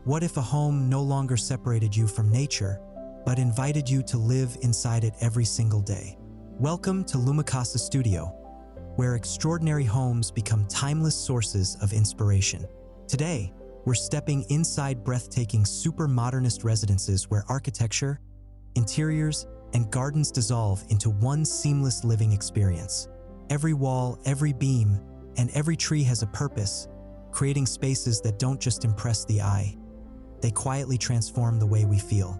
What if a home no longer separated you from nature, but invited you to live inside it every single day? Welcome to Lumacasa Studio, where extraordinary homes become timeless sources of inspiration. Today, we're stepping inside breathtaking super modernist residences where architecture, interiors, and gardens dissolve into one seamless living experience. Every wall, every beam, and every tree has a purpose, creating spaces that don't just impress the eye. They quietly transform the way we feel.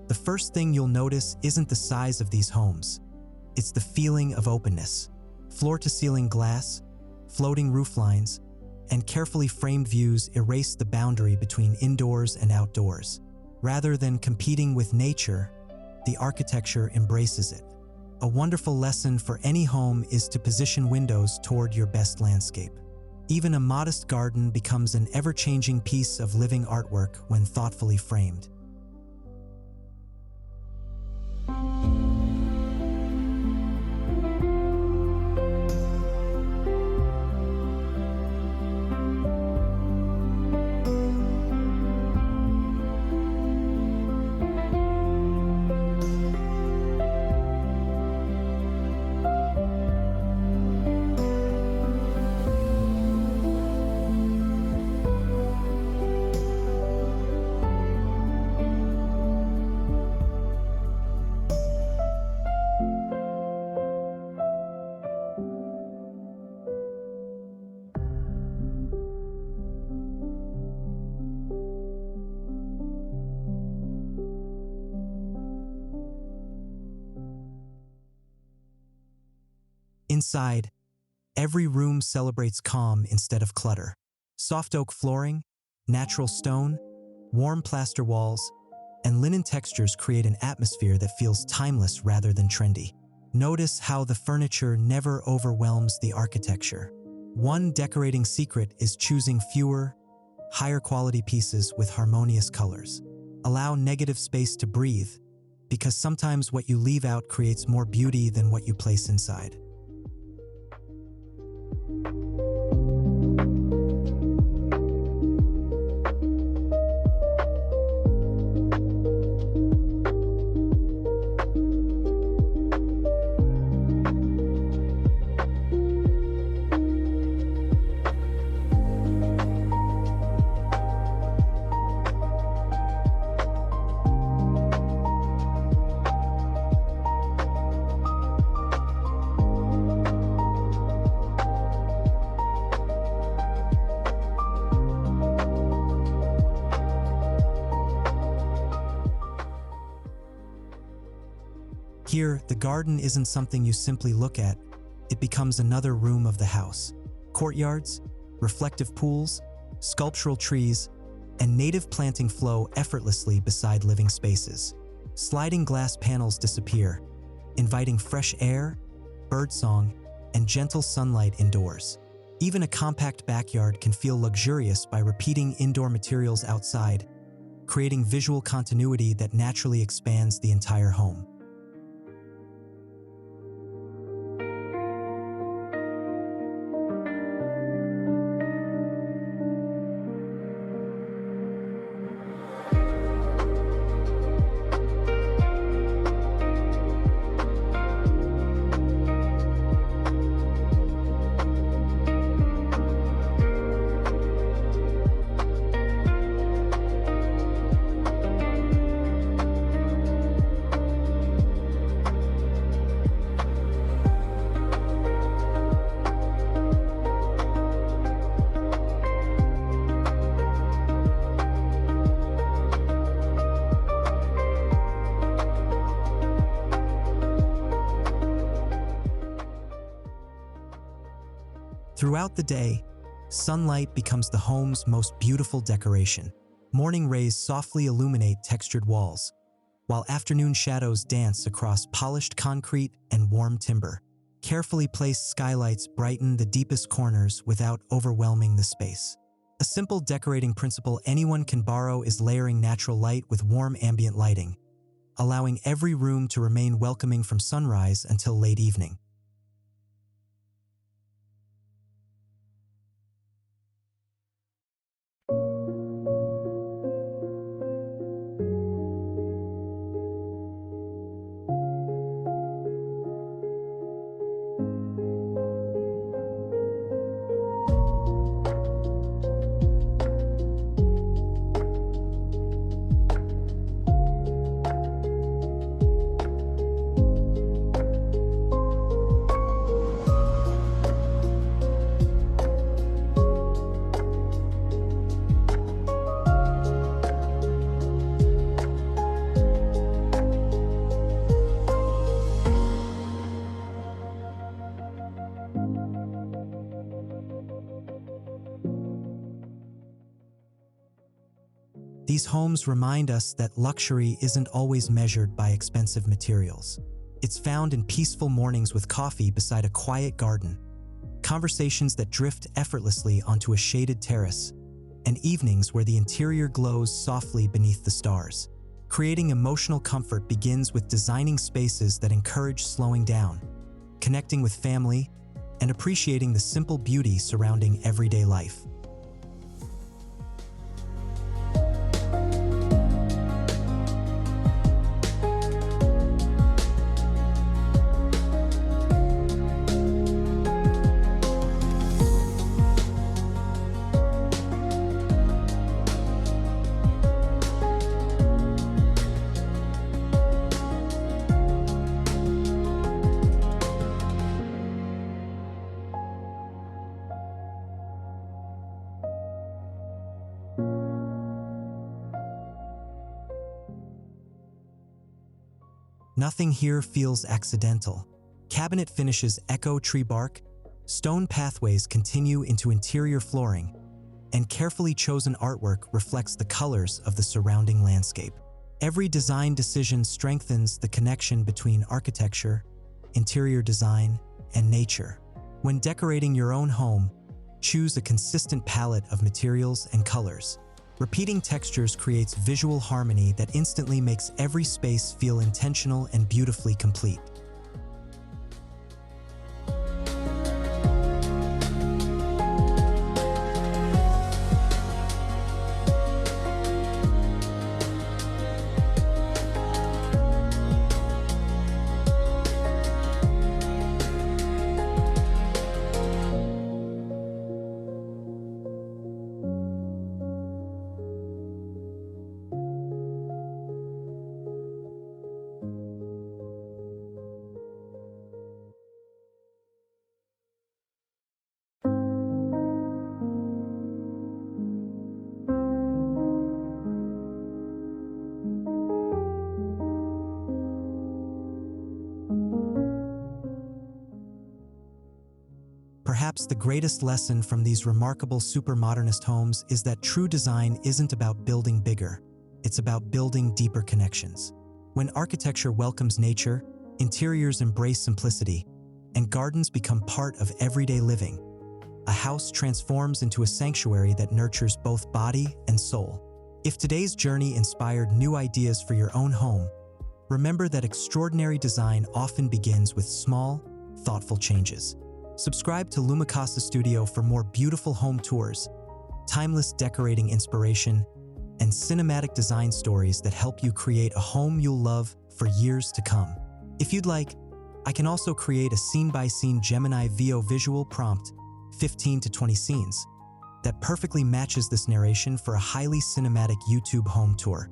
The first thing you'll notice isn't the size of these homes. It's the feeling of openness. Floor-to-ceiling glass, floating rooflines, and carefully framed views erase the boundary between indoors and outdoors. Rather than competing with nature, the architecture embraces it. A wonderful lesson for any home is to position windows toward your best landscape. Even a modest garden becomes an ever-changing piece of living artwork when thoughtfully framed. Inside, every room celebrates calm instead of clutter. Soft oak flooring, natural stone, warm plaster walls, and linen textures create an atmosphere that feels timeless rather than trendy. Notice how the furniture never overwhelms the architecture. One decorating secret is choosing fewer, higher quality pieces with harmonious colors. Allow negative space to breathe, because sometimes what you leave out creates more beauty than what you place inside. Here, the garden isn't something you simply look at, it becomes another room of the house. Courtyards, reflective pools, sculptural trees, and native planting flow effortlessly beside living spaces. Sliding glass panels disappear, inviting fresh air, birdsong, and gentle sunlight indoors. Even a compact backyard can feel luxurious by repeating indoor materials outside, creating visual continuity that naturally expands the entire home. Throughout the day, Sunlight becomes the home's most beautiful decoration. Morning rays softly illuminate textured walls, while afternoon shadows dance across polished concrete and warm timber. Carefully placed skylights brighten the deepest corners without overwhelming the space. A simple decorating principle anyone can borrow is layering natural light with warm ambient lighting, allowing every room to remain welcoming from sunrise until late evening. These homes remind us that luxury isn't always measured by expensive materials. It's found in peaceful mornings with coffee beside a quiet garden, conversations that drift effortlessly onto a shaded terrace, and evenings where the interior glows softly beneath the stars. Creating emotional comfort begins with designing spaces that encourage slowing down, connecting with family, and appreciating the simple beauty surrounding everyday life. Nothing here feels accidental. Cabinet finishes echo tree bark, stone pathways continue into interior flooring, and carefully chosen artwork reflects the colors of the surrounding landscape. Every design decision strengthens the connection between architecture, interior design, and nature. When decorating your own home, choose a consistent palette of materials and colors. Repeating textures creates visual harmony that instantly makes every space feel intentional and beautifully complete. Perhaps the greatest lesson from these remarkable super-modernist homes is that true design isn't about building bigger, it's about building deeper connections. When architecture welcomes nature, interiors embrace simplicity, and gardens become part of everyday living, a house transforms into a sanctuary that nurtures both body and soul. If today's journey inspired new ideas for your own home, remember that extraordinary design often begins with small, thoughtful changes. Subscribe to Lumacasa Studio for more beautiful home tours, timeless decorating inspiration, and cinematic design stories that help you create a home you'll love for years to come. If you'd like, I can also create a scene-by-scene Gemini VO visual prompt, 15 to 20 scenes, that perfectly matches this narration for a highly cinematic YouTube home tour.